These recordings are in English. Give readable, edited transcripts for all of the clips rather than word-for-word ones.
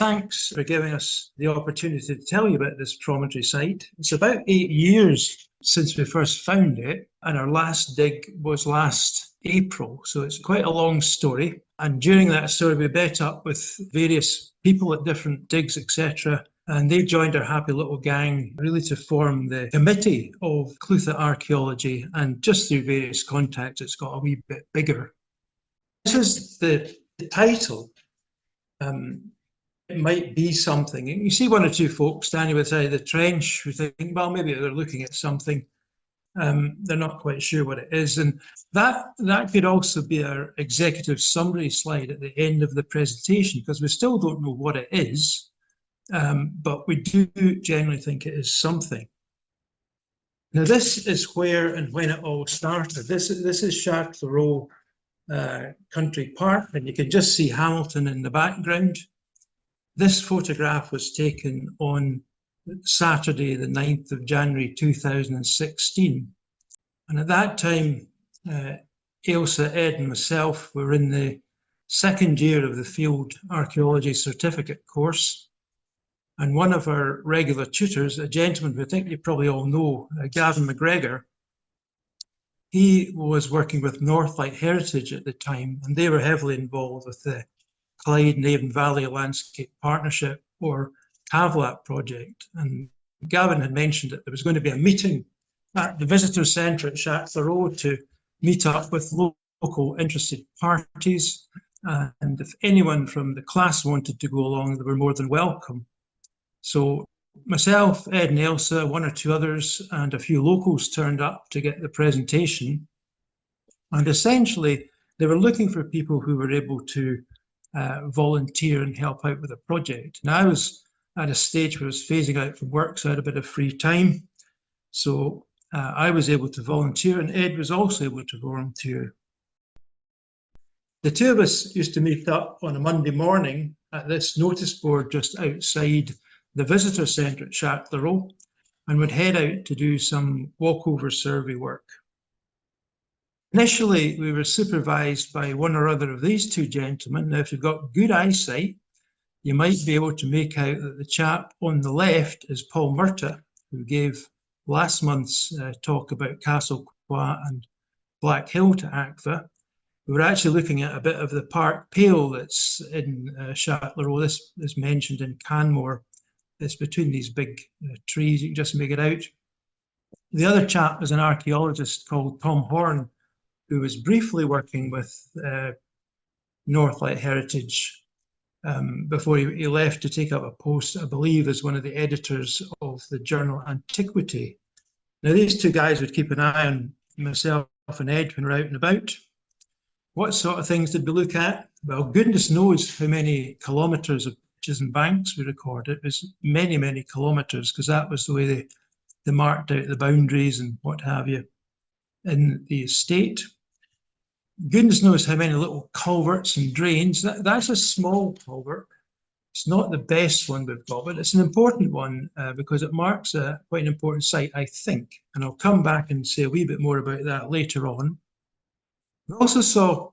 thanks for giving us the opportunity to tell you about this Promontory site. It's about 8 years since we first found it, and our last dig was last April, so it's quite a long story. And during that story, we met up with various people at different digs, etc., and they joined our happy little gang really to form the committee of Clutha Archaeology, and just through various contacts, it's got a wee bit bigger. This is the title. It might be something. You see one or two folks standing beside the trench who think, well, maybe they're looking at something. They're not quite sure what it is. And that could also be our executive summary slide at the end of the presentation, because we still don't know what it is. But we do generally think it is something. Now, this is where and when it all started. This is Chatelherault Country Park, and you can just see Hamilton in the background. This photograph was taken on Saturday, the 9th of January 2016. And at that time, Ailsa, Ed and myself were in the second year of the Field Archaeology Certificate course. And one of our regular tutors, a gentleman who I think you probably all know, Gavin McGregor, he was working with Northlight Heritage at the time, and they were heavily involved with the Clyde and Avon Valley Landscape Partnership, or CAVLP project. And Gavin had mentioned that there was going to be a meeting at the visitor centre at Chatelherault to meet up with local interested parties. And if anyone from the class wanted to go along, they were more than welcome. So myself, Ed and Ailsa, one or two others, and a few locals turned up to get the presentation. And essentially, they were looking for people who were able to volunteer and help out with a project. Now, I was at a stage where I was phasing out from work, so I had a bit of free time. So I was able to volunteer, and Ed was also able to volunteer. The two of us used to meet up on a Monday morning at this notice board just outside the visitor centre at Chatelherault, and would head out to do some walkover survey work. Initially, we were supervised by one or other of these two gentlemen. Now, if you've got good eyesight, you might be able to make out that the chap on the left is Paul Murtagh, who gave last month's talk about Castle Qua and Black Hill to ACVA. We were actually looking at a bit of the Park Pale that's in Chatelherault. This is mentioned in Canmore. It's between these big trees, you can just make it out. The other chap is an archaeologist called Tom Horn, who was briefly working with Northlight Heritage before he left to take up a post, I believe, as one of the editors of the journal Antiquity. Now, these two guys would keep an eye on myself and Ed when we're out and about. What sort of things did we look at? Well, goodness knows how many kilometres of beaches and banks we recorded. It was many, many kilometres, because that was the way they marked out the boundaries and what have you in the estate. Goodness knows how many little culverts and drains. That's a small culvert. It's not the best one we've got, but it's an important one because it marks quite an important site, I think. And I'll come back and say a wee bit more about that later on. We also saw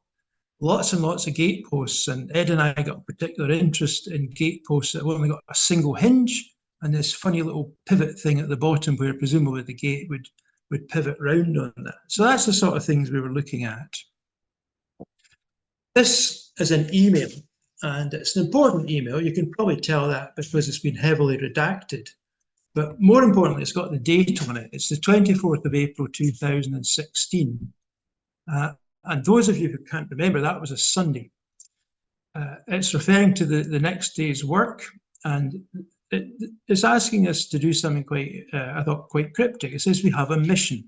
lots and lots of gate posts, and Ed and I got a particular interest in gate posts that have only got a single hinge and this funny little pivot thing at the bottom where presumably the gate would pivot round on that. So that's the sort of things we were looking at. This is an email, and it's an important email. You can probably tell that because it's been heavily redacted. But more importantly, it's got the date on it. It's the 24th of April 2016. And those of you who can't remember, that was a Sunday. It's referring to the next day's work, and it's asking us to do something quite, I thought, quite cryptic. It says we have a mission.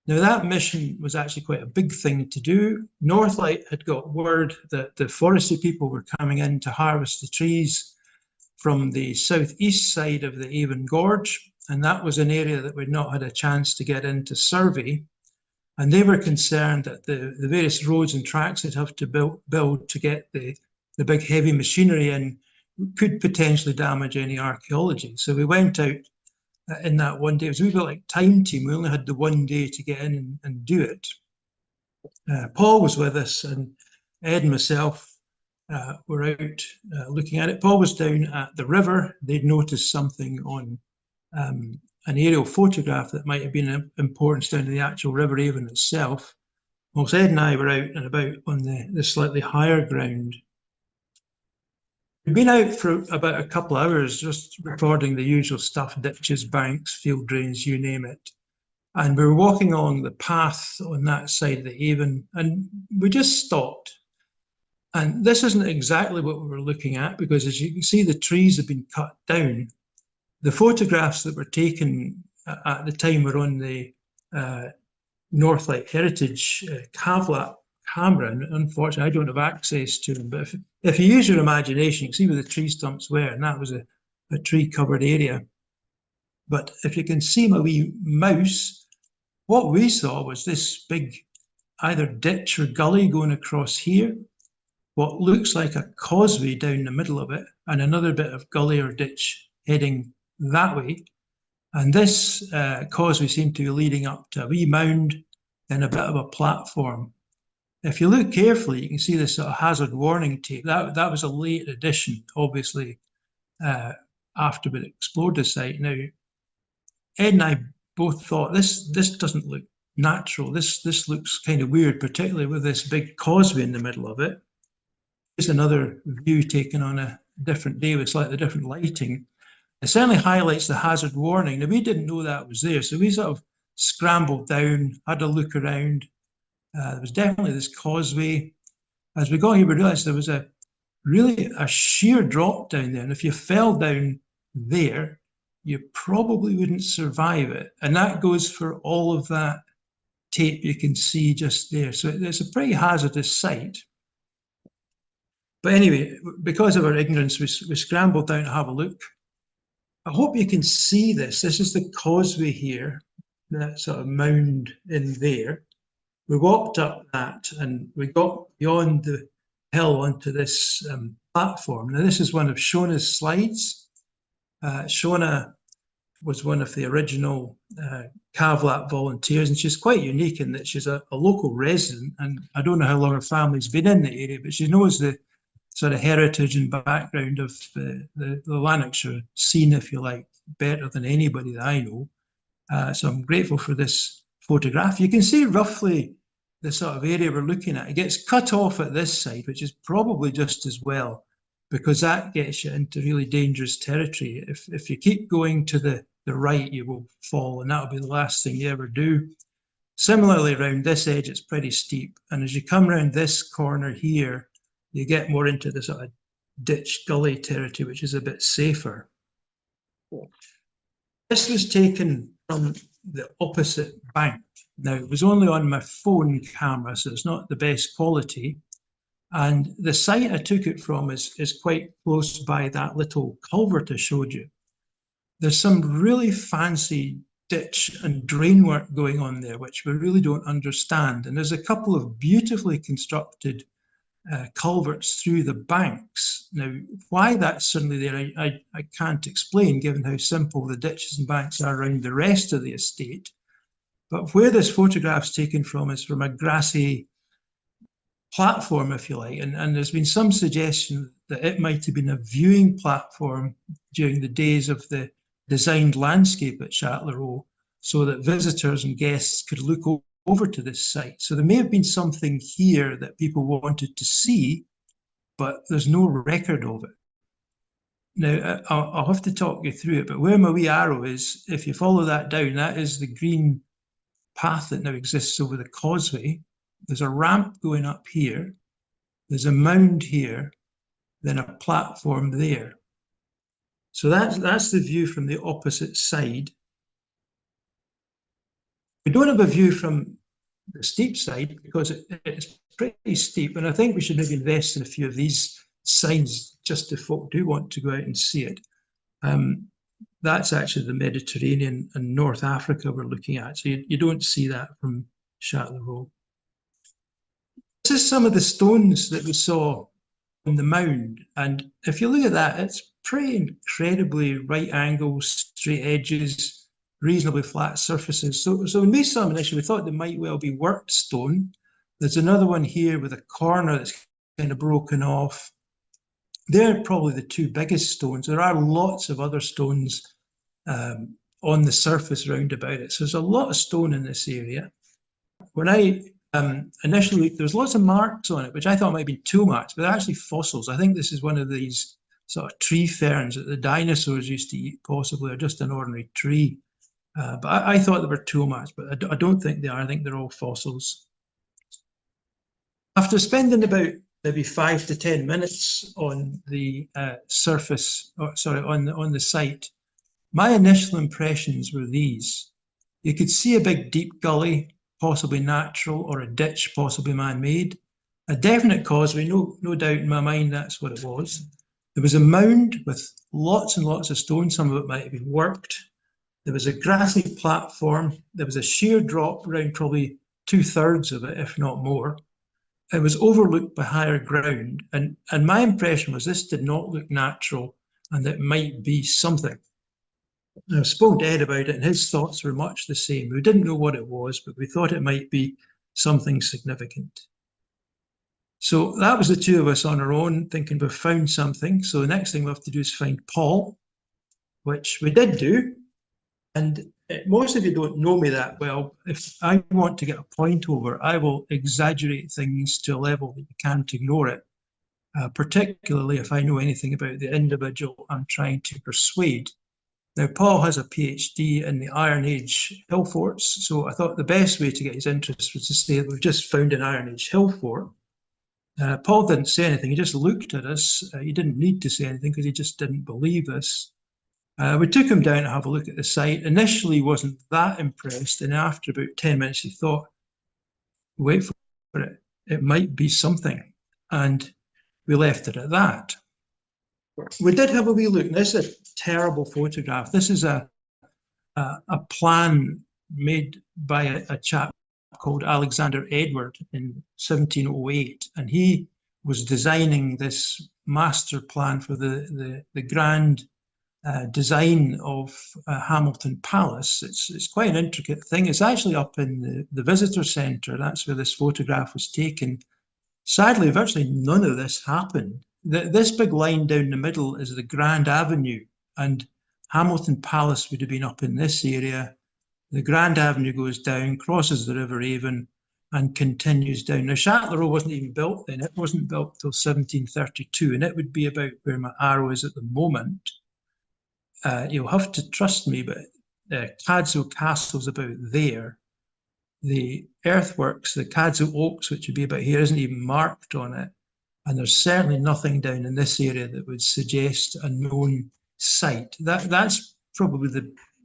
Now, that mission was actually quite a big thing to do. Northlight had got word that the forestry people were coming in to harvest the trees from the southeast side of the Avon Gorge, and that was an area that we'd not had a chance to get into survey. And they were concerned that the various roads and tracks they'd have to build to get the big heavy machinery in could potentially damage any archaeology. So we went out in that one day. It was a wee bit like Time Team. We only had the one day to get in and do it. Paul was with us, and Ed and myself were out looking at it. Paul was down at the river. They'd noticed something on an aerial photograph that might have been of importance down to the actual River Avon itself. Whilst Ed and I were out and about on the slightly higher ground. We'd been out for about a couple of hours just recording the usual stuff, ditches, banks, field drains, you name it. And we were walking along the path on that side of the Avon, and we just stopped. And this isn't exactly what we were looking at, because as you can see, the trees have been cut down. The photographs that were taken at the time were on the Northlight Heritage CAVLP camera, and unfortunately I don't have access to them, but if you use your imagination, you can see where the tree stumps were, and that was a tree covered area. But if you can see my wee mouse, what we saw was this big either ditch or gully going across here, what looks like a causeway down the middle of it, and another bit of gully or ditch heading that way. And this causeway seemed to be leading up to a wee mound, then a bit of a platform. If you look carefully, you can see this sort of hazard warning tape. That was a late addition, obviously, after we explored the site. Now, Ed and I both thought this doesn't look natural. This looks kind of weird, particularly with this big causeway in the middle of it. Here's another view taken on a different day with slightly different lighting. It certainly highlights the hazard warning. Now, we didn't know that was there, so we sort of scrambled down, had a look around. There was definitely this causeway. As we got here, we realised there was really a sheer drop down there, and if you fell down there, you probably wouldn't survive it. And that goes for all of that tape you can see just there. So it's a pretty hazardous site. But anyway, because of our ignorance, we scrambled down to have a look. I hope you can see this. This is the causeway here, that sort of mound in there. We walked up that and we got beyond the hill onto this platform. Now, this is one of Shona's slides. Shona was one of the original CAVLP volunteers, and she's quite unique in that she's a local resident, and I don't know how long her family's been in the area, but she knows the sort of heritage and background of the Lanarkshire scene, if you like, better than anybody that I know. So I'm grateful for this photograph. You can see roughly the sort of area we're looking at. It gets cut off at this side, which is probably just as well, because that gets you into really dangerous territory. If you keep going to the right, you will fall, and that'll be the last thing you ever do. Similarly, around this edge, it's pretty steep. And as you come around this corner here, you get more into the sort of ditch gully territory, which is a bit safer. This was taken from the opposite bank. Now, it was only on my phone camera, so it's not the best quality. And the site I took it from is quite close by that little culvert I showed you. There's some really fancy ditch and drain work going on there, which we really don't understand. And there's a couple of beautifully constructed culverts through the banks. Now, why that's suddenly there, I can't explain, given how simple the ditches and banks are around the rest of the estate. But where this photograph's taken from is from a grassy platform, if you like, and there's been some suggestion that it might have been a viewing platform during the days of the designed landscape at Chatelherault, so that visitors and guests could look over to this site. So there may have been something here that people wanted to see, but there's no record of it. Now, I'll have to talk you through it, but where my wee arrow is, if you follow that down, that is the green path that now exists over the causeway. There's a ramp going up here. There's a mound here, then a platform there. So that's the view from the opposite side. We don't have a view from the steep side because it's pretty steep, and I think we should maybe invest in a few of these signs just if folk do want to go out and see it. That's actually the Mediterranean and North Africa we're looking at, so you don't see that from Chatelherault. This is some of the stones that we saw on the mound, and if you look at that, it's pretty incredibly right angles, straight edges, reasonably flat surfaces. So when we saw them initially, we thought they might well be worked stone. There's another one here with a corner that's kind of broken off. they're probably the two biggest stones. There are lots of other stones on the surface round about it. So there's a lot of stone in this area. When I initially, there was lots of marks on it, which I thought might be tool marks, but they're actually fossils. I think this is one of these sort of tree ferns that the dinosaurs used to eat, possibly, or just an ordinary tree. But I thought they were tool marks, but I don't think they are. I think they're all fossils. After spending about maybe 5 to 10 minutes on the surface, on the site, my initial impressions were these. You could see a big deep gully, possibly natural, or a ditch, possibly man-made. A definite causeway, no doubt in my mind that's what it was. There was a mound with lots and lots of stones, some of it might have been worked. There was a grassy platform. There was a sheer drop around probably 2/3 of it, if not more. It was overlooked by higher ground, and my impression was this did not look natural and it might be something. I spoke to Ed about it, and his thoughts were much the same. We didn't know what it was, but we thought it might be something significant. So that was the two of us on our own, thinking we've found something. So the next thing we have to do is find Paul, which we did do. And most of you don't know me that well. If I want to get a point over, I will exaggerate things to a level that you can't ignore it, particularly if I know anything about the individual I'm trying to persuade. Now, Paul has a PhD in the Iron Age hill forts, so I thought the best way to get his interest was to say that we've just found an Iron Age hill fort. Paul didn't say anything, he just looked at us. He didn't need to say anything because he just didn't believe us. We took him down to have a look at the site. Initially, he wasn't that impressed, and after about 10 minutes, he thought, wait for it, it might be something. And we left it at that. We did have a wee look. This is a terrible photograph. This is a plan made by a chap called Alexander Edward in 1708, and he was designing this master plan for the grand design of Hamilton Palace. It's quite an intricate thing. It's actually up in the visitor centre. That's where this photograph was taken. Sadly, virtually none of this happened. This big line down the middle is the Grand Avenue, and Hamilton Palace would have been up in this area. The Grand Avenue goes down, crosses the River Avon, and continues down. Now, Chatelherault wasn't even built then. It wasn't built till 1732, and it would be about where my arrow is at the moment. You'll have to trust me, but Cadsall Castle's about there. The earthworks, the Cadsall Oaks, which would be about here, isn't even marked on it. And there's certainly nothing down in this area that would suggest a known site. That's probably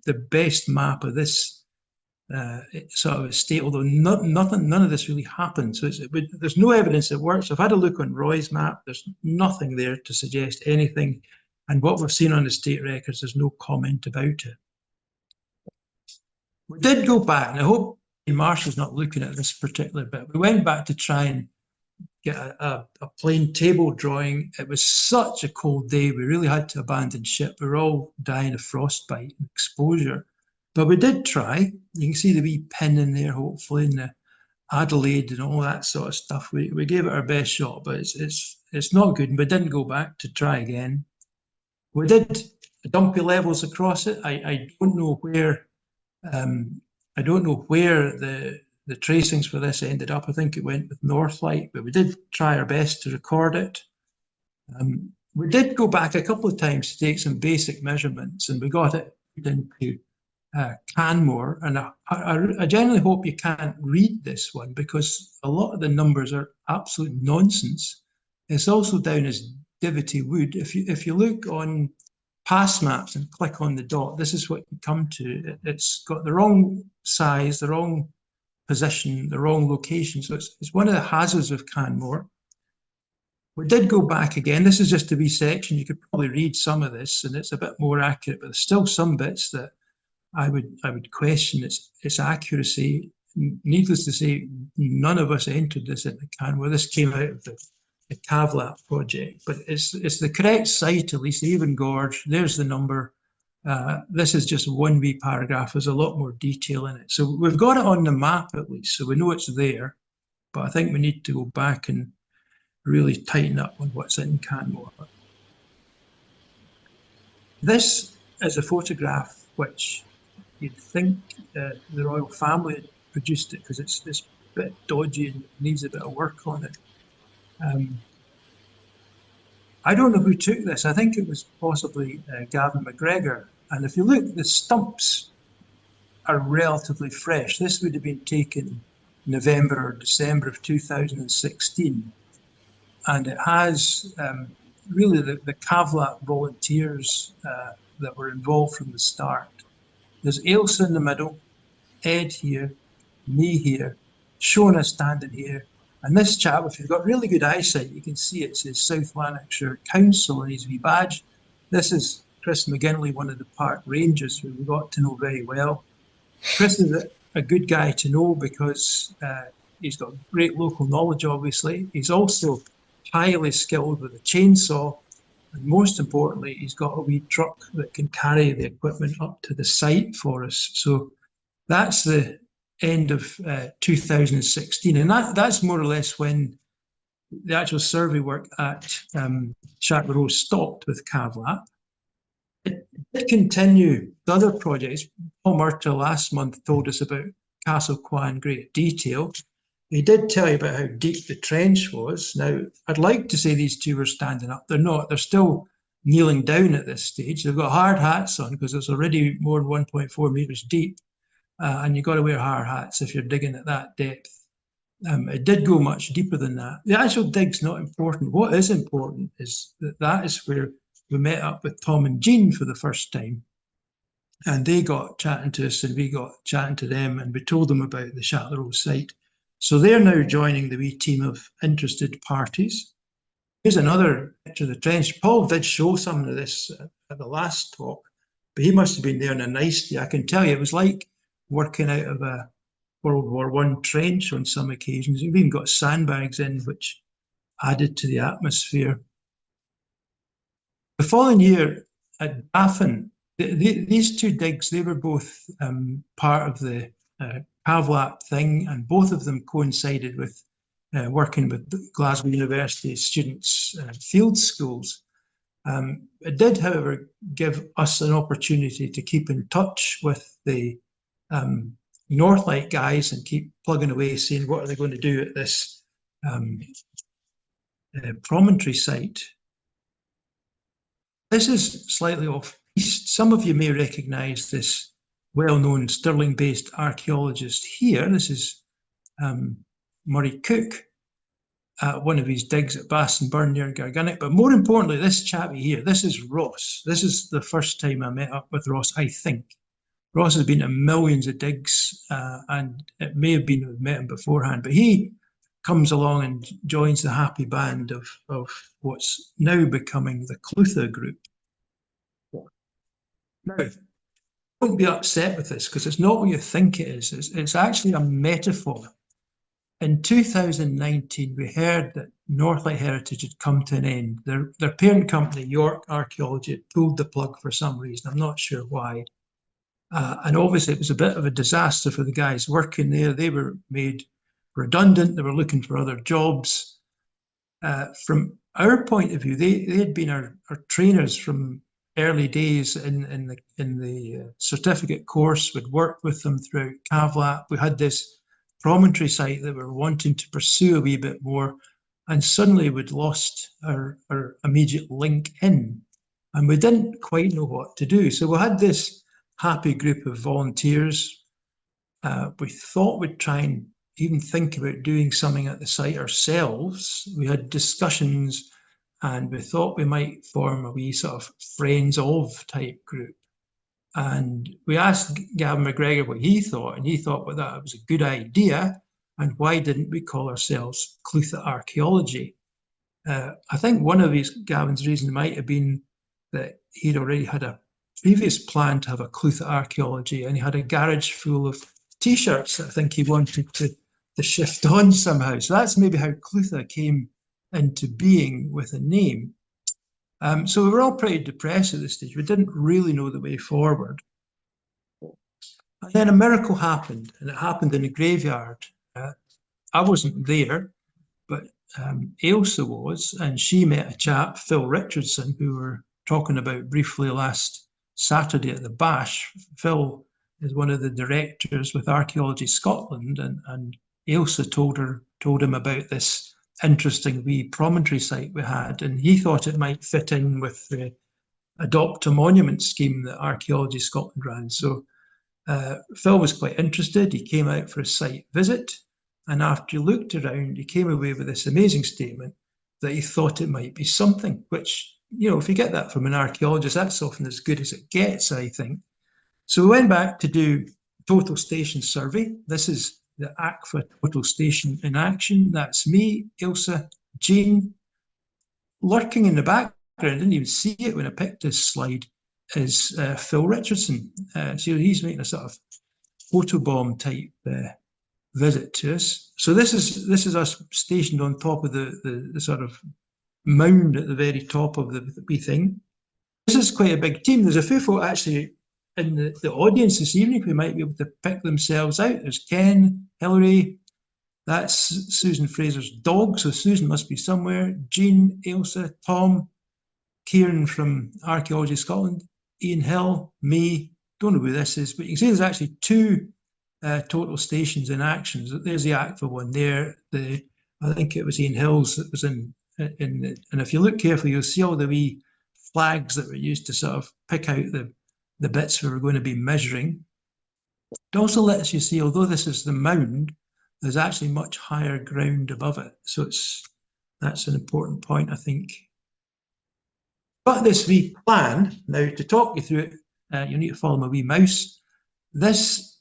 the best map of this sort of estate, although none of this really happened. So there's no evidence it works. I've had a look on Roy's map. There's nothing there to suggest anything. And what we've seen on the state records, there's no comment about it. We did go back, and I hope Marshall's not looking at this particular bit. We went back to try and get a plain table drawing. It was such a cold day, we really had to abandon ship. We were all dying of frostbite and exposure. But we did try. You can see the wee pin in there, hopefully, in the Adelaide and all that sort of stuff. We gave it our best shot, but it's not good, and we didn't go back to try again. We did dumpy levels across it. I don't know where the tracings for this ended up. I think it went with Northlight, but we did try our best to record it. We did go back a couple of times to take some basic measurements, and we got it into Canmore. And I generally hope you can't read this one, because a lot of the numbers are absolute nonsense. It's also down as Divity Wood. If you look on pass maps and click on the dot, this is what you come to. It's got the wrong size, the wrong position, the wrong location. So it's one of the hazards of Canmore. We did go back again. This is just a wee section. You could probably read some of this, and it's a bit more accurate, but there's still some bits that I would question its accuracy. Needless to say, none of us entered this into Canmore. This came out of the CAVLP project, but it's the correct site, at least Avon Gorge. There's the number. This is just one wee paragraph. There's a lot more detail in it. So we've got it on the map at least, so we know it's there, but I think we need to go back and really tighten up on what's in Canmore. This is a photograph which you'd think the royal family had produced it, because it's a bit dodgy and needs a bit of work on it. I don't know who took this. I think it was possibly Gavin McGregor. And if you look, the stumps are relatively fresh. This would have been taken November or December of 2016. And it has really the CAVLP volunteers that were involved from the start. There's Ailsa in the middle, Ed here, me here, Shona standing here. And this chap, if you've got really good eyesight, you can see it says South Lanarkshire Council in his wee badge. This is Chris McGinley, one of the park rangers, who we got to know very well. Chris is a good guy to know because he's got great local knowledge, obviously. He's also highly skilled with a chainsaw. And most importantly, he's got a wee truck that can carry the equipment up to the site for us. So that's the end of 2016. And that's more or less when the actual survey work at Chatelherault stopped with CAVLP. It did continue the other projects. Paul Murtaugh last month told us about Castle Qua in great detail. He did tell you about how deep the trench was. Now, I'd like to say these two were standing up. They're not. They're still kneeling down at this stage. They've got hard hats on because it's already more than 1.4 metres deep. And you've got to wear hard hats if you're digging at that depth. It did go much deeper than that. The actual dig's not important. What is important is that is where we met up with Tom and Jean for the first time. And they got chatting to us and we got chatting to them, and we told them about the Chatelherault site. So they're now joining the wee team of interested parties. Here's another picture of the trench. Paul did show some of this at the last talk, but he must have been there on a nice day. I can tell you, it was like working out of a World War I trench on some occasions. We've even got sandbags in, which added to the atmosphere. The following year at Baffin, these two digs, they were both part of the CAVLP thing, and both of them coincided with working with Glasgow University students' field schools. It did, however, give us an opportunity to keep in touch with the Northlight guys and keep plugging away, seeing what are they going to do at this Promontory site. This is slightly off piste. Some of you may recognise this well-known Stirling-based archaeologist here. This is Murray Cook at one of his digs at Bass-and-Burn near Gargunnock. But more importantly, this chappie here, this is Ross. This is the first time I met up with Ross, I think. Ross has been to millions of digs, and it may have been I've met him beforehand, but he comes along and joins the happy band of what's now becoming the Clutha Group. Now, don't be upset with this, because it's not what you think it is. It's actually a metaphor. In 2019, we heard that Northlight Heritage had come to an end. Their parent company, York Archaeology, had pulled the plug for some reason. I'm not sure why. And obviously, it was a bit of a disaster for the guys working there. They were made redundant. They were looking for other jobs. From our point of view, they had been our trainers from early days in the certificate course. We'd worked with them throughout CAVLP. We had this Promontory site that we were wanting to pursue a wee bit more, and suddenly we'd lost our immediate link in, and we didn't quite know what to do. So we had this happy group of volunteers. We thought we'd try and even think about doing something at the site ourselves. We had discussions, and we thought we might form a wee sort of friends of type group. And we asked Gavin McGregor what he thought, and he thought, well, that was a good idea, and why didn't we call ourselves Clutha Archaeology? I think one of Gavin's reasons might have been that he'd already had a previous plan to have a Clutha Archaeology, and he had a garage full of T-shirts that I think he wanted to shift on somehow. So that's maybe how Clutha came into being with a name. So we were all pretty depressed at this stage. We didn't really know the way forward. And then a miracle happened, and it happened in a graveyard. I wasn't there, but Ailsa was, and she met a chap, Phil Richardson, who were talking about briefly last Saturday at the Bash. Phil is one of the directors with Archaeology Scotland, and Ailsa told him about this interesting wee promontory site we had, and he thought it might fit in with the Adopt a Monument scheme that Archaeology Scotland ran. So Phil was quite interested. He came out for a site visit, and after he looked around, he came away with this amazing statement that he thought it might be something, which, you know, if you get that from an archaeologist, that's often as good as it gets, I think. So we went back to do total station survey. This is the ACFA total station in action. That's me, Ailsa, Jean. Lurking in the background, I didn't even see it when I picked this slide, is Phil Richardson. So he's making a sort of photobomb type visit to us. So this is us stationed on top of the sort of mound at the very top of the wee thing. This is quite a big team. There's a few folk actually in the audience this evening who might be able to pick themselves out. There's Ken, Hilary, that's Susan Fraser's dog, so Susan must be somewhere. Jean, Ailsa, Tom, Kieran from Archaeology Scotland, Ian Hill, me, don't know who this is, but you can see there's actually two total stations in action. So there's the ACFA one there. I think it was Ian Hill's that was in and if you look carefully, you'll see all the wee flags that were used to sort of pick out the bits where we're going to be measuring. It also lets you see, although this is the mound, there's actually much higher ground above it. So that's an important point, I think. But this wee plan, now to talk you through it, you need to follow my wee mouse. This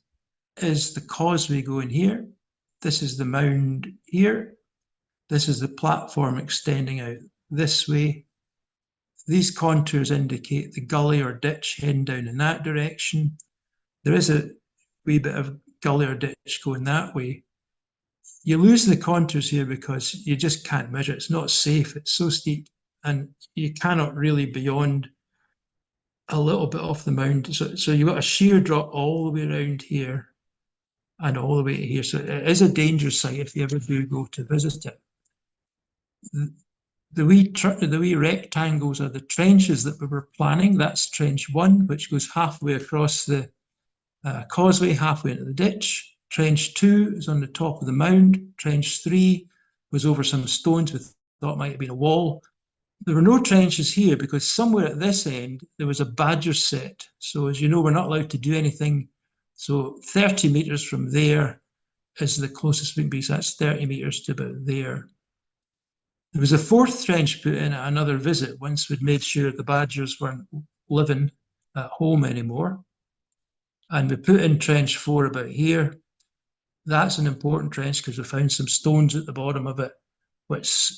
is the causeway going here. This is the mound here. This is the platform extending out this way. These contours indicate the gully or ditch heading down in that direction. There is a wee bit of gully or ditch going that way. You lose the contours here because you just can't measure. It's not safe. It's so steep, and you cannot really beyond a little bit off the mound. So you've got a sheer drop all the way around here and all the way to here. So it is a dangerous site if you ever do go to visit it. The wee rectangles are the trenches that we were planning. That's trench 1, which goes halfway across the causeway, halfway into the ditch. Trench 2 is on the top of the mound. Trench 3 was over some stones we thought might have been a wall. There were no trenches here because somewhere at this end there was a badger set. So as you know, we're not allowed to do anything. So 30 metres from there is the closest we can be. So that's 30 metres to about there. There was a 4th trench put in at another visit once we'd made sure the badgers weren't living at home anymore. And we put in trench 4 about here. That's an important trench because we found some stones at the bottom of it, which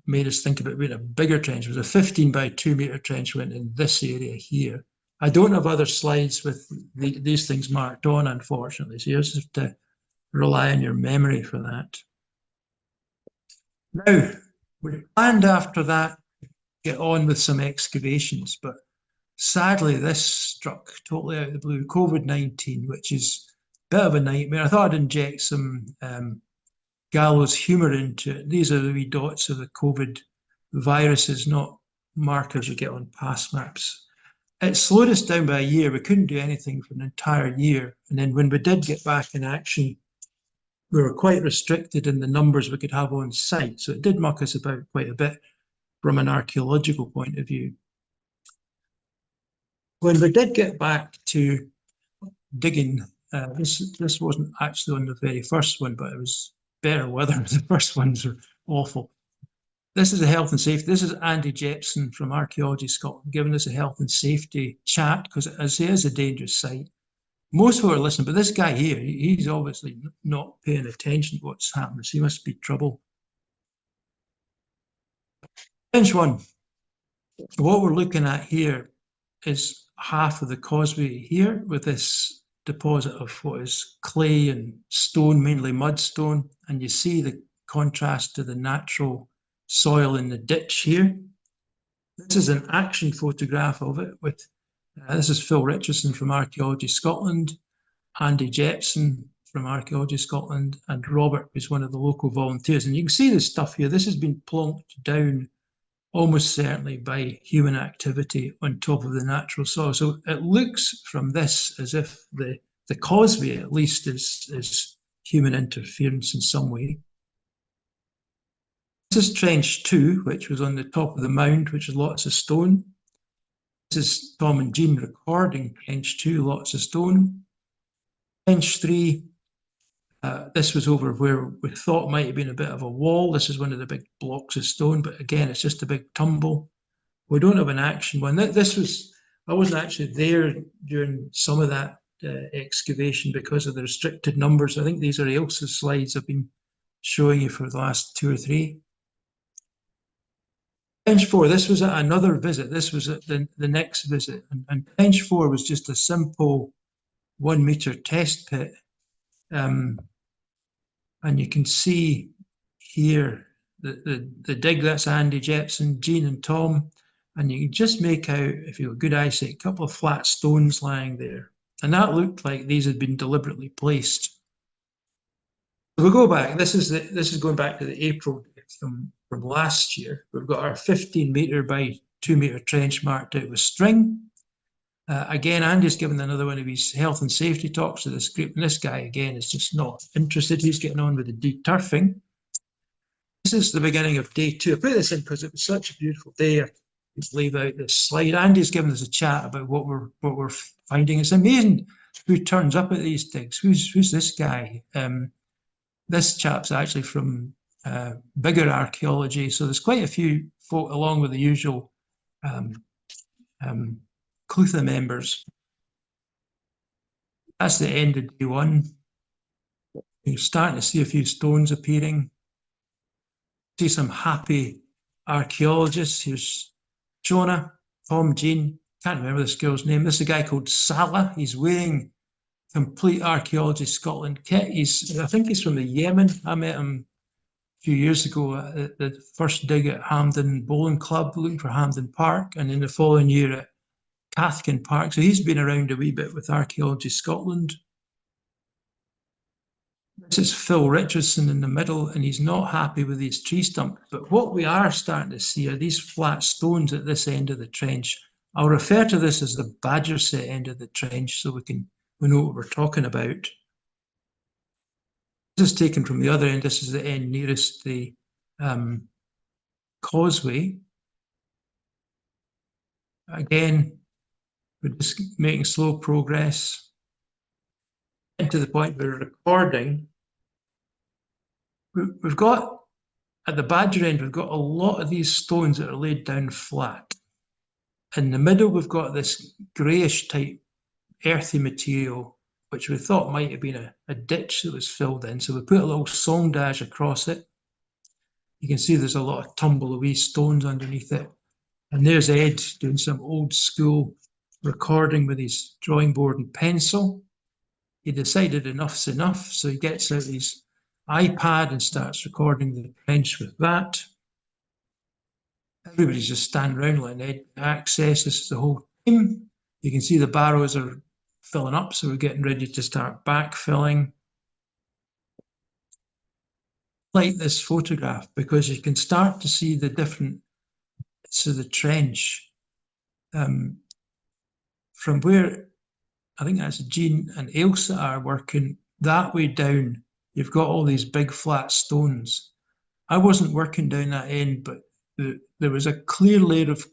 made us think about being a bigger trench. It was a 15 by 2 metre trench went in this area here. I don't have other slides with these things marked on, unfortunately, so you just have to rely on your memory for that. Now, we planned after that to get on with some excavations, but sadly this struck totally out of the blue, COVID-19, which is a bit of a nightmare. I thought I'd inject some gallows humour into it. These are the wee dots of the COVID viruses, not markers you get on pass maps. It slowed us down by a year. We couldn't do anything for an entire year. And then when we did get back in action, we were quite restricted in the numbers we could have on site. So it did muck us about quite a bit from an archaeological point of view. When we did get back to digging, this wasn't actually on the very first one, but it was better weather. The first ones were awful. This is a health and safety. This is Andy Jepson from Archaeology Scotland giving us a health and safety chat because as it is a dangerous site. Most people are listening, but this guy here, he's obviously not paying attention to what's happening. So he must be trouble. Trench 1. What we're looking at here is half of the causeway here with this deposit of what is clay and stone, mainly mudstone. And you see the contrast to the natural soil in the ditch here. This is an action photograph of it with, this is Phil Richardson from Archaeology Scotland, Andy Jepson from Archaeology Scotland, and Robert, who's one of the local volunteers. And you can see this stuff here. This has been plonked down almost certainly by human activity on top of the natural soil. So it looks from this as if the causeway at least is human interference in some way. This is trench 2, which was on the top of the mound, which is lots of stone. This is Tom and Jean recording trench 2, lots of stone. Trench 3, this was over where we thought might have been a bit of a wall. This is one of the big blocks of stone, but again, it's just a big tumble. We don't have an action one. I wasn't actually there during some of that excavation because of the restricted numbers. I think these are Ailsa's slides I've been showing you for the last 2 or 3. Trench 4, this was at another visit. This was at the next visit. And Trench 4 was just a simple 1 metre test pit. And you can see here the dig, that's Andy, Jepson, Jean and Tom. And you can just make out, if you've got good eyesight, a couple of flat stones lying there. And that looked like these had been deliberately placed. So we go back, this is going back to the April from last year. We've got our 15 metre by 2 metre trench marked out with string. Again, Andy's given another one of his health and safety talks to this group, and this guy, again, is just not interested. He's getting on with the deturfing. This is the beginning of day 2. I put this in because it was such a beautiful day. I just leave out this slide. Andy's given us a chat about what we're finding. It's amazing who turns up at these digs. Who's this guy? This chap's actually from bigger archaeology, so there's quite a few folk along with the usual Clutha members. That's the end of day 1. You're starting to see a few stones appearing. See some happy archaeologists. Here's Shona, Tom, Jean. Can't remember this girl's name. This is a guy called Salah. He's wearing complete Archaeology Scotland kit. I think he's from the Yemen. I met him a few years ago at the first dig at Hampden Bowling Club, looking for Hampden Park, and then the following year at Cathkin Park. So he's been around a wee bit with Archaeology Scotland. This is Phil Richardson in the middle, and he's not happy with these tree stumps. But what we are starting to see are these flat stones at this end of the trench. I'll refer to this as the Badger Set end of the trench so we know what we're talking about. This is taken from the other end. This is the end nearest the causeway. Again, we're just making slow progress. And to the point we're recording, we've got, at the Badger end, we've got a lot of these stones that are laid down flat. In the middle, we've got this greyish type earthy material, which we thought might have been a ditch that was filled in. So we put a little sondage across it. You can see there's a lot of tumble of wee stones underneath it. And there's Ed doing some old school recording with his drawing board and pencil. He decided enough's enough, so he gets out his iPad and starts recording the trench with that. Everybody's just standing around letting Ed access. This is the whole team. You can see the barrows are filling up, so we're getting ready to start backfilling. Like this photograph, because you can start to see the different bits of the trench. From where I think that's Jean and Ailsa are working that way down, you've got all these big flat stones. I wasn't working down that end, but there was a clear layer of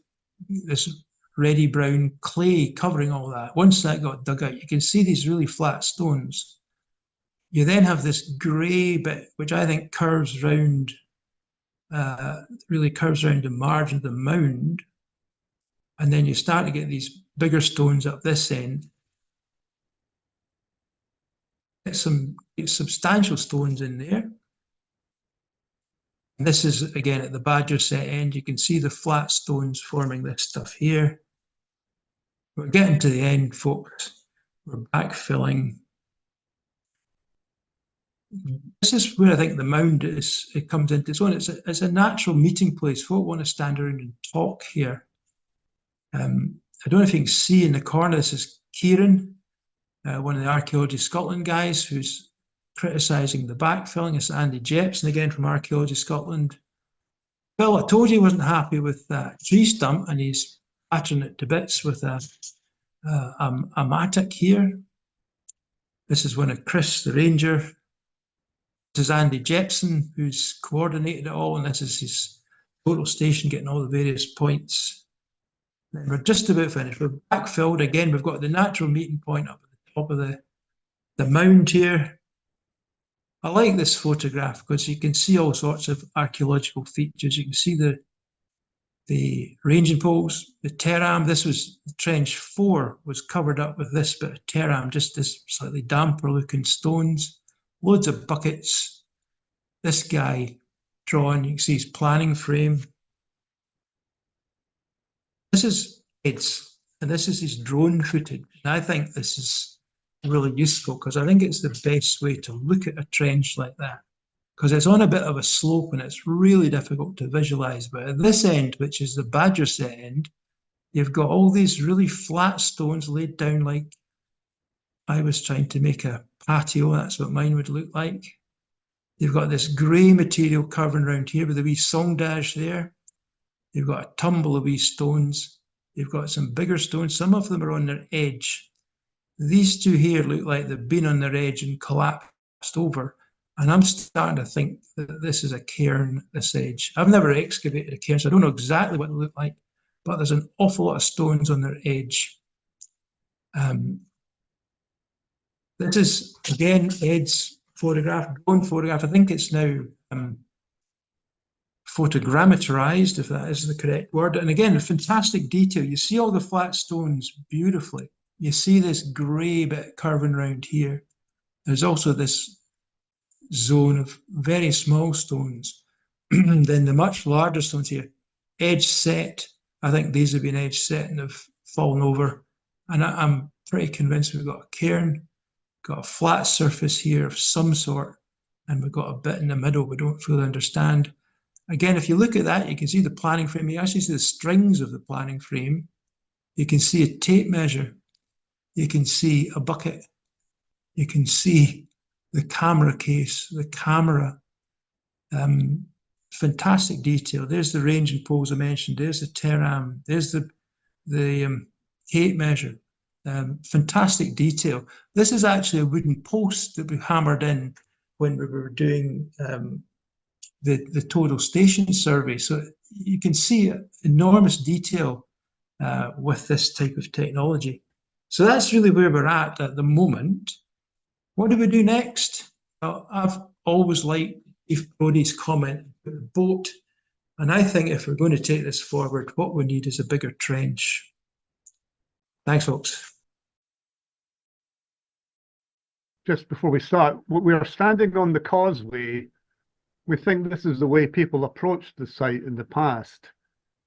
this reddy brown clay covering all that. Once that got dug out, you can see these really flat stones. You then have this grey bit, which I think curves round, really curves around the margin of the mound. And then you start to get these bigger stones up this end. Get some substantial stones in there. And this is, again, at the Badger Set end. You can see the flat stones forming this stuff here. We're getting to the end, folks. We're backfilling. This is where I think the mound it comes into its own. It's a natural meeting place. Folk want to stand around and talk here. I don't know if you can see in the corner, this is Kieran, one of the Archaeology Scotland guys who's criticising the backfilling. It's Andy Jepson, again from Archaeology Scotland. Well, I told you he wasn't happy with that tree stump, and he's battering it to bits with a mattock here. This is one of Chris, the ranger. This is Andy Jepson, who's coordinated it all, and this is his total station, getting all the various points. And we're just about finished. We're backfilled again. We've got the natural meeting point up at the top of the mound here. I like this photograph because you can see all sorts of archaeological features. You can see the ranging poles, the terram. This was trench 4 was covered up with this bit of terram, just this slightly damper looking stones, loads of buckets. This guy drawn, you can see his planning frame. This is Ed's, and this is his drone footage. And I think this is really useful because I think it's the best way to look at a trench like that, because it's on a bit of a slope and it's really difficult to visualize. But at this end, which is the Badger set end, you've got all these really flat stones laid down like I was trying to make a patio. That's what mine would look like. You've got this grey material covering around here with a wee song dash there. You've got a tumble of wee stones. You've got some bigger stones. Some of them are on their edge. These two here look like they've been on their edge and collapsed over. And I'm starting to think that this is a cairn at this edge. I've never excavated a cairn, so I don't know exactly what they look like, but there's an awful lot of stones on their edge. This is, again, Ed's photograph, drone photograph. I think it's now photogrammetrized, if that is the correct word. And again, a fantastic detail. You see all the flat stones beautifully. You see this grey bit curving around here. There's also this zone of very small stones. Then the much larger stones here, edge set. I think these have been edge set and have fallen over. And I'm pretty convinced we've got a cairn, got a flat surface here of some sort, and we've got a bit in the middle we don't fully understand. Again, if you look at that, you can see the planning frame. You actually see the strings of the planning frame. You can see a tape measure. You can see a bucket. You can see the camera case, the camera. Fantastic detail. There's the ranging poles I mentioned. There's the terram. There's the tape measure. Fantastic detail. This is actually a wooden post that we hammered in when we were doing the total station survey. So you can see enormous detail with this type of technology. So that's really where we're at the moment. What do we do next? I've always liked Steve Brody's comment about the boat. And I think if we're going to take this forward, what we need is a bigger trench. Thanks, folks. Just before we start, we are standing on the causeway. We think this is the way people approached the site in the past.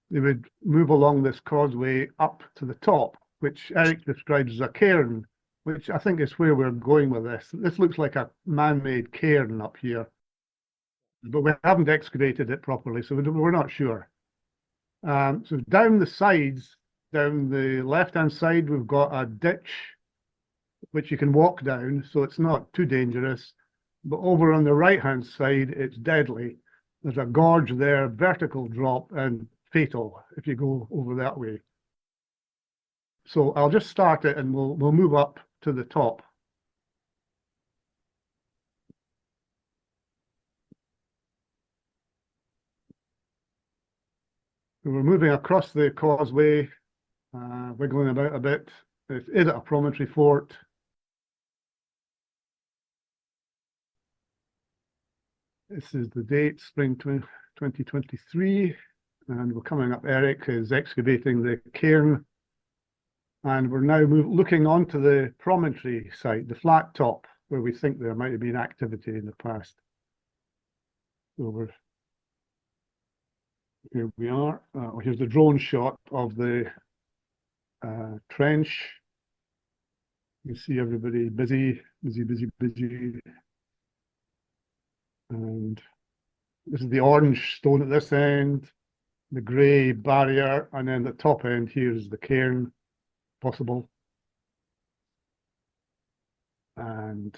They would move along this causeway up to the top, which Eric describes as a cairn, which I think is where we're going with this. This looks like a man-made cairn up here, but we haven't excavated it properly, so we're not sure. So down the sides, down the left-hand side, we've got a ditch which you can walk down, so it's not too dangerous. But over on the right-hand side, it's deadly. There's a gorge there, vertical drop, and fatal if you go over that way. So I'll just start it and we'll move up to the top. So we're moving across the causeway, wiggling about a bit. It's in a promontory fort. This is the date, spring 2023, and we're coming up. Eric is excavating the cairn, and we're now looking onto the promontory site, the flat top, where we think there might have been activity in the past. So here we are. Here's the drone shot of the trench. You see everybody busy. And this is the orange stone at this end, the grey barrier, and then the top end here is the cairn, possible. And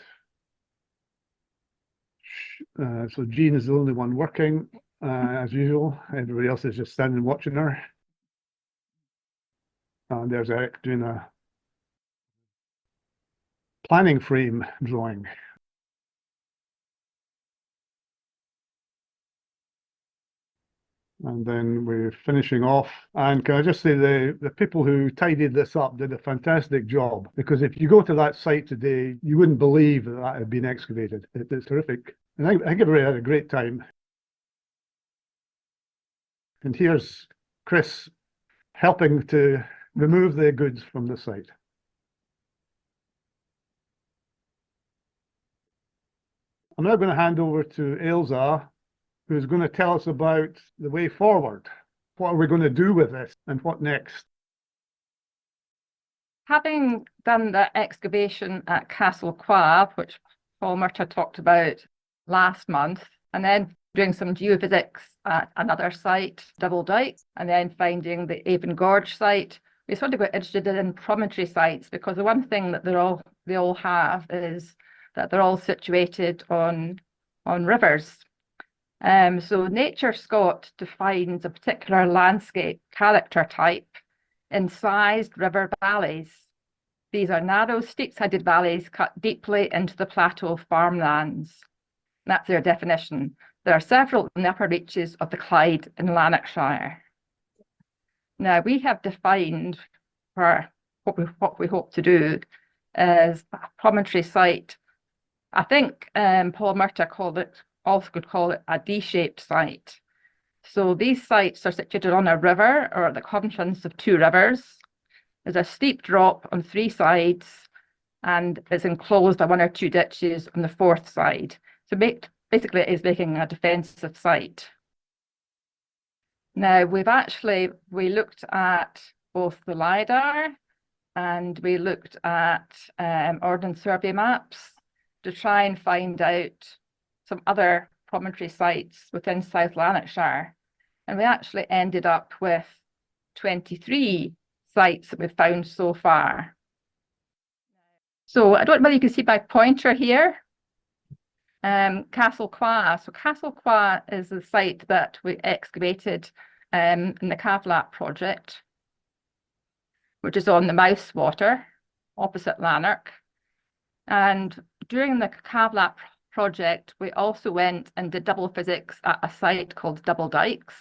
so Jean is the only one working. as usual. Everybody else is just standing watching her. And there's Eric doing a planning frame drawing. And then we're finishing off. And can I just say the people who tidied this up did a fantastic job, because if you go to that site today, you wouldn't believe that that had been excavated. It's terrific. And I think everybody had a great time. And here's Chris helping to remove the goods from the site. I'm now going to hand over to Ailsa, who's going to tell us about the way forward. What are we going to do with this and what next? Having done the excavation at Catelherault, which Paul Murtagh talked about last month, and then doing some geophysics at another site, Double Dyke, and then finding the Avon Gorge site, we sort of got interested in promontory sites, because the one thing that they all have is that they're all situated on rivers. So Nature Scott defines a particular landscape character type in sized river valleys. These are narrow, steep-sided valleys cut deeply into the plateau farmlands. That's their definition. There are several in the upper reaches of the Clyde in Lanarkshire. Now, we have defined for what we hope to do as a promontory site. I think Paul Murtagh could call it a D-shaped site. So these sites are situated on a river or at the confluence of two rivers. There's a steep drop on three sides and is enclosed by one or two ditches on the fourth side. So basically it is making a defensive site. Now we looked at both the LiDAR and we looked at Ordnance Survey maps to try and find out some other promontory sites within South Lanarkshire. And we actually ended up with 23 sites that we've found so far. So I don't know whether you can see my pointer here. Catelherault. So Catelherault is the site that we excavated in the CAVLP project, which is on the Mouse Water, opposite Lanark. And during the CAVLP project, we also went and did double physics at a site called Double Dykes.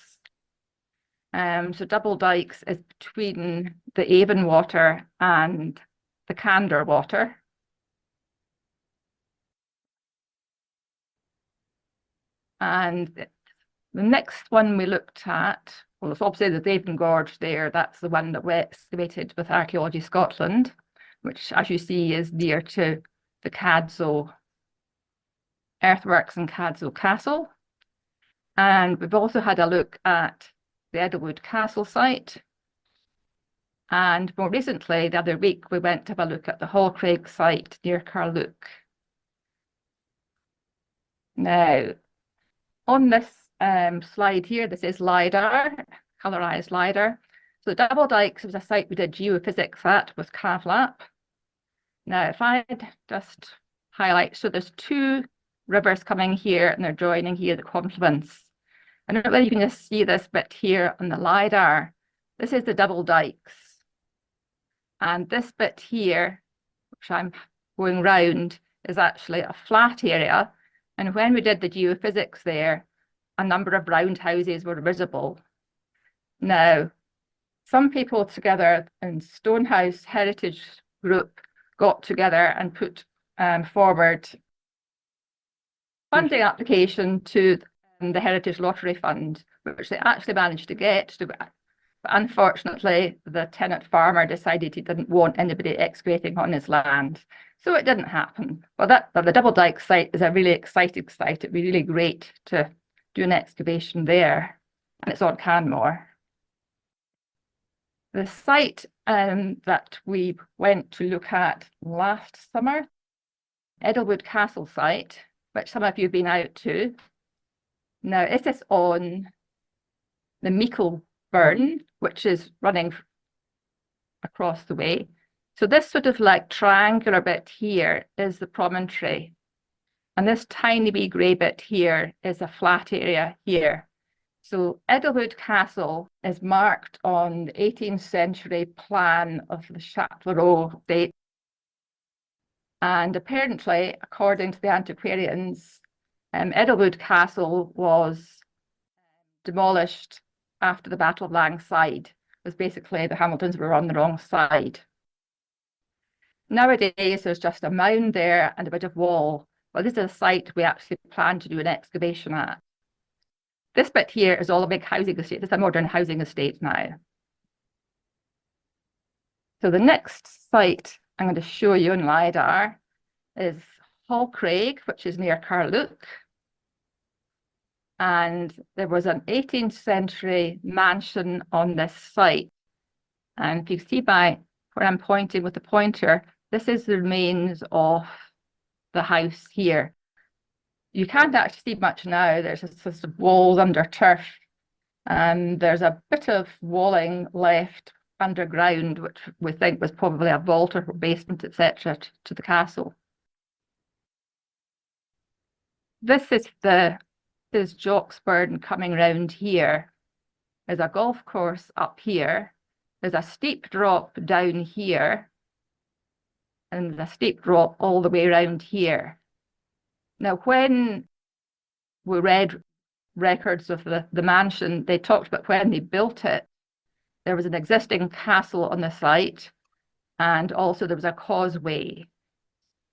So Double Dykes is between the Avon water and the Gardner water. And the next one we looked at, well, it's obviously the Avon Gorge there. That's the one that we excavated with Archaeology Scotland, which, as you see, is near to the Cadzow earthworks and Cadzow Castle. And we've also had a look at the Edelwood Castle site. And more recently, the other week, we went to have a look at the Hallcraig site near Carluke. Now, on this slide here, this is LiDAR, colorized LiDAR. So Double Dykes was a site we did geophysics at with CAVLP. Now, if I just highlight, so there's two rivers coming here and they're joining here, the confluence. I don't know whether you can just see this bit here on the LiDAR. This is the Double Dykes. And this bit here, which I'm going round, is actually a flat area. And when we did the geophysics there, a number of roundhouses were visible. Now, some people together in Stonehouse Heritage Group got together and put forward funding application to the Heritage Lottery Fund, which they actually managed to get. But unfortunately, the tenant farmer decided he didn't want anybody excavating on his land. So it didn't happen. Well, the Double Dyke site is a really exciting site. It'd be really great to do an excavation there. And it's on Canmore. The site that we went to look at last summer, Edelwood Castle site, which some of you have been out to. Now, it is on the Meikle Burn, which is running across the way. So this sort of like triangular bit here is the promontory. And this tiny wee grey bit here is a flat area here. So Edelwood Castle is marked on the 18th century plan of the Chatelherault estate. And apparently, according to the antiquarians, Edelwood Castle was demolished after the Battle of Langside. Because basically the Hamiltons were on the wrong side. Nowadays, there's just a mound there and a bit of wall. Well, this is a site we actually plan to do an excavation at. This bit here is all a big housing estate. It's a modern housing estate now. So the next site I'm going to show you on LiDAR is Hall Craig, which is near Carluke. And there was an 18th century mansion on this site. And if you see by where I'm pointing with the pointer, this is the remains of the house here. You can't actually see much now. There's a sort of walls under turf. And there's a bit of walling left underground, which we think was probably a vault or basement, etc., to the castle. This is Jocksburn coming round here. There's a golf course up here. There's a steep drop down here. And there's a steep drop all the way around here. Now, when we read records of the mansion, they talked about when they built it, there was an existing castle on the site, and also there was a causeway.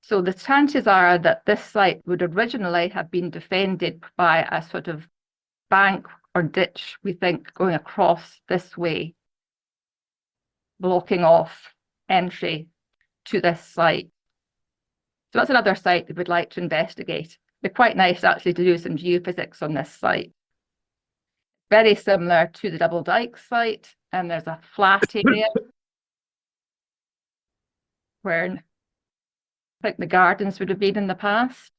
So the chances are that this site would originally have been defended by a sort of bank or ditch, we think, going across this way, blocking off entry to this site. So that's another site that we'd like to investigate. It'd be quite nice actually to do some geophysics on this site. Very similar to the Double Dyke site, and there's a flat area where I think the gardens would have been in the past.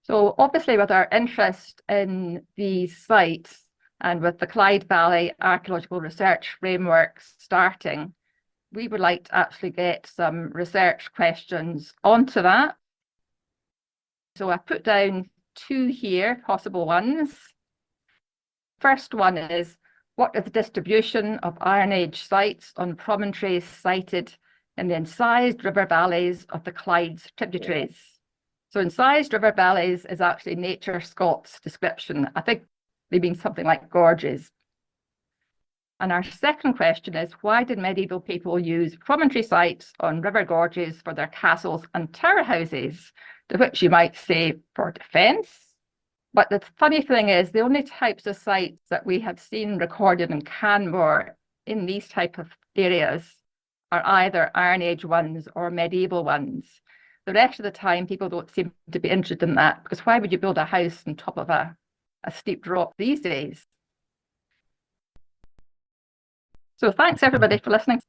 So obviously with our interest in these sites and with the Clyde Valley Archaeological Research Framework starting, we would like to actually get some research questions onto that. So I put down 2 here, possible ones. First one is, what is the distribution of Iron Age sites on promontories cited in the incised river valleys of the Clyde's tributaries? So incised river valleys is actually Nature Scott's description. I think they mean something like gorges. And our second question is, why did medieval people use promontory sites on river gorges for their castles and tower houses, to which you might say for defence? But the funny thing is, the only types of sites that we have seen recorded in Canmore in these type of areas are either Iron Age ones or medieval ones. The rest of the time, people don't seem to be interested in that, because why would you build a house on top of a steep drop these days? So thanks everybody for listening.